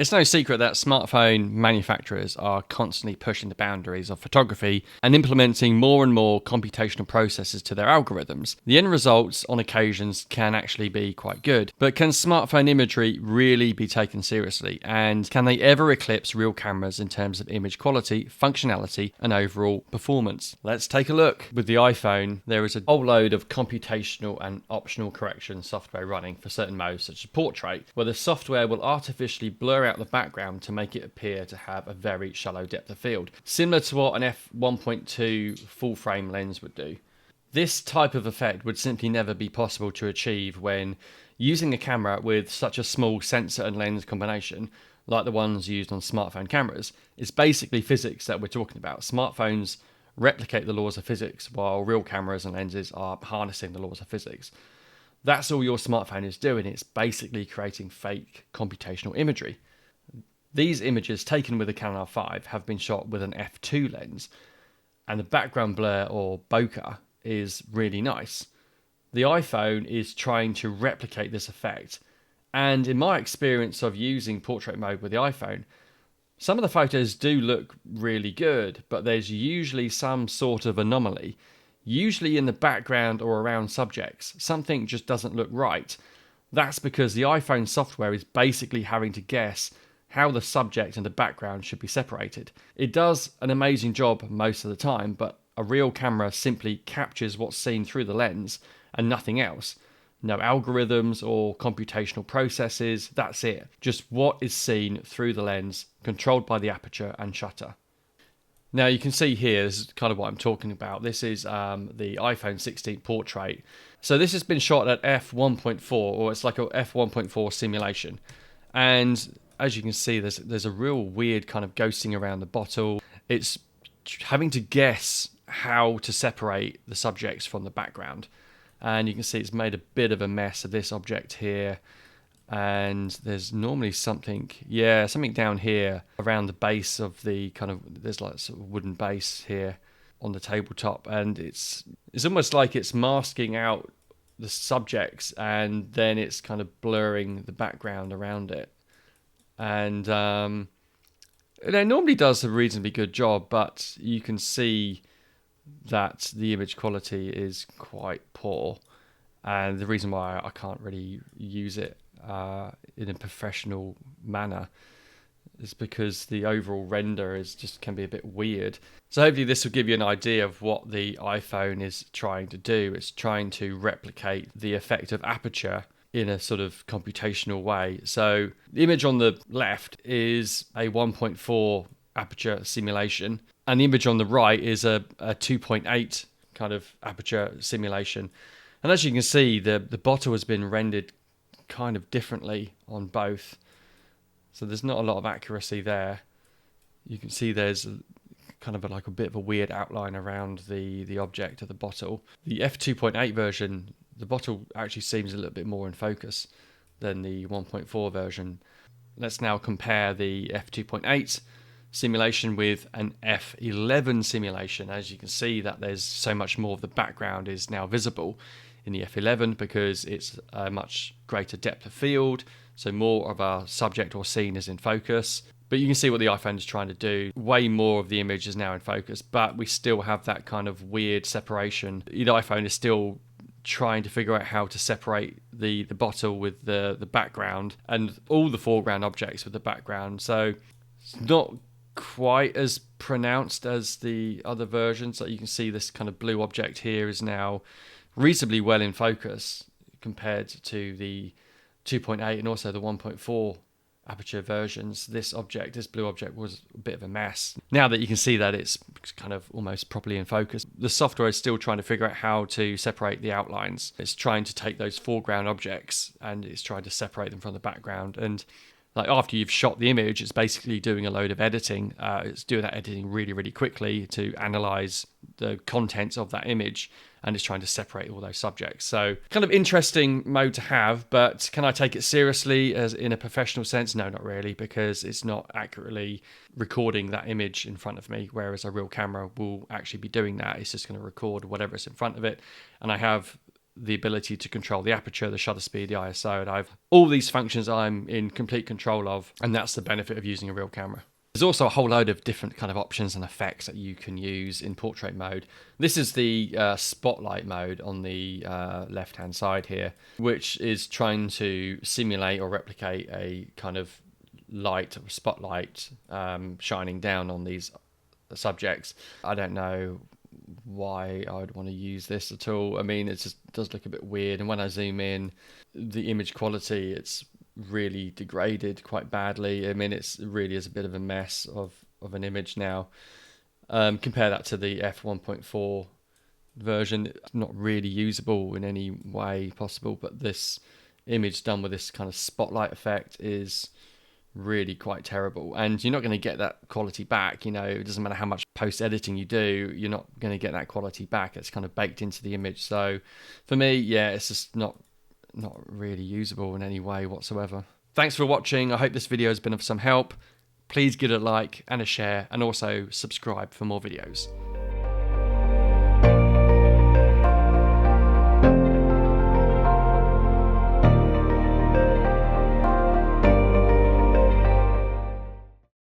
It's no secret that smartphone manufacturers are constantly pushing the boundaries of photography and implementing more and more computational processes to their algorithms. The end results, on occasions, can actually be quite good. But can smartphone imagery really be taken seriously? And can they ever eclipse real cameras in terms of image quality, functionality, and overall performance? Let's take a look. With the iPhone, there is a whole load of computational and optional correction software running for certain modes, such as portrait, where the software will artificially blur out the background to make it appear to have a very shallow depth of field, similar to what an f1.2 full frame lens would do. This type of effect would simply never be possible to achieve when using a camera with such a small sensor and lens combination, like the ones used on smartphone cameras. It's basically physics that we're talking about. Smartphones replicate the laws of physics, while real cameras and lenses are harnessing the laws of physics. That's all your smartphone is doing. It's basically creating fake computational imagery. These images taken with a Canon R5 have been shot with an f2 lens, and the background blur, or bokeh, is really nice. The iPhone is trying to replicate this effect, and in my experience of using portrait mode with the iPhone, some of the photos do look really good, but there's usually some sort of anomaly, usually in the background or around subjects. Something just doesn't look right. That's because the iPhone software is basically having to guess how the subject and the background should be separated. It does an amazing job most of the time, but a real camera simply captures what's seen through the lens and nothing else. No algorithms or computational processes, that's it. Just what is seen through the lens, controlled by the aperture and shutter. Now you can see here, this is kind of what I'm talking about. This is the iPhone 16 portrait. So this has been shot at f1.4, or it's like a f1.4 simulation. And as you can see, there's a real weird kind of ghosting around the bottle. It's having to guess how to separate the subjects from the background. And you can see it's made a bit of a mess of this object here. And there's normally something down here around the base of the there's like sort of wooden base here on the tabletop. And it's almost like it's masking out the subjects and then it's kind of blurring the background around it. And it normally does a reasonably good job, but you can see that the image quality is quite poor. And the reason why I can't really use it in a professional manner is because the overall render can be a bit weird. So hopefully this will give you an idea of what the iPhone is trying to do. It's trying to replicate the effect of aperture in a sort of computational way. So the image on the left is a 1.4 aperture simulation, and the image on the right is a 2.8 kind of aperture simulation. And as you can see, the bottle has been rendered kind of differently on both. So there's not a lot of accuracy there. You can see there's kind of like a bit of a weird outline around the object of the bottle. The f2.8 version, the bottle actually seems a little bit more in focus than the 1.4 version. Let's now compare the f2.8 simulation with an f11 simulation. As you can see, that there's so much more of the background is now visible in the f11 because it's a much greater depth of field, so more of our subject or scene is in focus. But you can see what the iPhone is trying to do. Way more of the image is now in focus, but we still have that kind of weird separation. The iPhone is still trying to figure out how to separate the bottle with the background and all the foreground objects with the background. So it's not quite as pronounced as the other versions. So you can see this kind of blue object here is now reasonably well in focus compared to the 2.8 and also the 1.4 aperture versions. This blue object was a bit of a mess. Now that you can see that it's kind of almost properly in focus, the software is still trying to figure out how to separate the outlines. It's trying to take those foreground objects and it's trying to separate them from the background. And like after you've shot the image, it's basically doing a load of editing. It's doing that editing really, really quickly to analyze the contents of that image, and it's trying to separate all those subjects. So kind of interesting mode to have, but can I take it seriously as in a professional sense? No, not really, because it's not accurately recording that image in front of me, whereas a real camera will actually be doing that. It's just going to record whatever is in front of it. And I have the ability to control the aperture, the shutter speed, the ISO, and I've all these functions I'm in complete control of, and that's the benefit of using a real camera. There's also a whole load of different kind of options and effects that you can use in portrait mode. This is the spotlight mode on the left-hand side here, which is trying to simulate or replicate a kind of light or spotlight shining down on these subjects. I don't know why I would want to use this at all. I mean, it just does look a bit weird, and when I zoom in, the image quality, it's really degraded quite badly. I mean, it really is a bit of a mess of an image now. Compare that to the f1.4 version. It's not really usable in any way possible, but this image done with this kind of spotlight effect is really quite terrible, and you're not going to get that quality back. You know, it doesn't matter how much post editing you do, you're not going to get that quality back. It's kind of baked into the image. So for me, yeah, it's just not really usable in any way whatsoever. Thanks for watching. I hope this video has been of some help. Please give it a like and a share, and also subscribe for more videos.